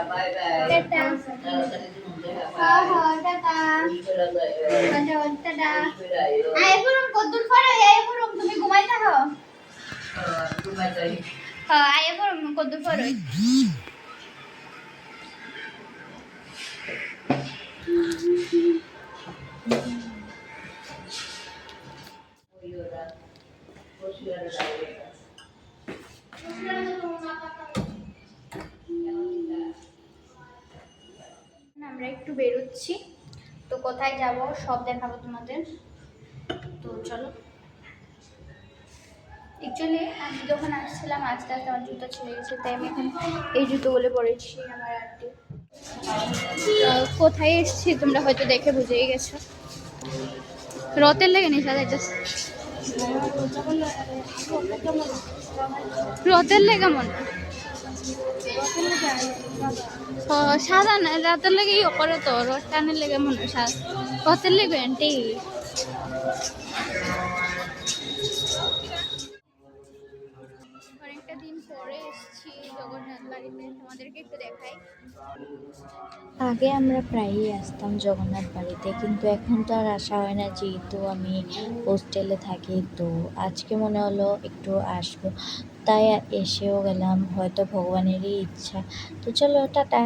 Tata. হ্যাঁ হ্যাঁ tata. Tata. আয় পুরুম কদ্দুর পরে আয় পুরুম তুমি ঘুমাই থাকো। হ্যাঁ আয় পুরুম কদ্দুর পরে। আমরা একটু বেরোচ্ছি, তো কোথায় যাব সব দেখাবো তোমাদের। তো চলো। অ্যাকচুয়ালি আমি যখন আসছিলাম আস্তে আস্তে আমার জুতো ছিঁড়ে গেছে, তাই আমি এখন এই জুতোগুলো পরেছি আমার আন্টি। কোথায় এসেছি তোমরা হয়তো দেখে বুঝেই গেছো। রথের লেগে নিশা যাইতেছে, রথের লেগে মনে সাদা না, রাতের লেগে ইয়ে করে তো, রথ টানের লেগে মনে হয় রথের লেগে আন্টি। অনেকটা দিন পরে এসেছি জগন্নাথ বাড়িতে, তোমাদেরকে একটু দেখাই। আগে আমরা প্রায়ই আসতাম জগন্নাথ বাড়িতে, কিন্তু এখন তো আর আসা হয় না, যেহেতু আমি হোস্টেলে থাকি। তো আজকে মনে হলো একটু আসবো, তাই এসেও গেলাম, হয়তো ভগবানেরই ইচ্ছা। তো চলো টাটা।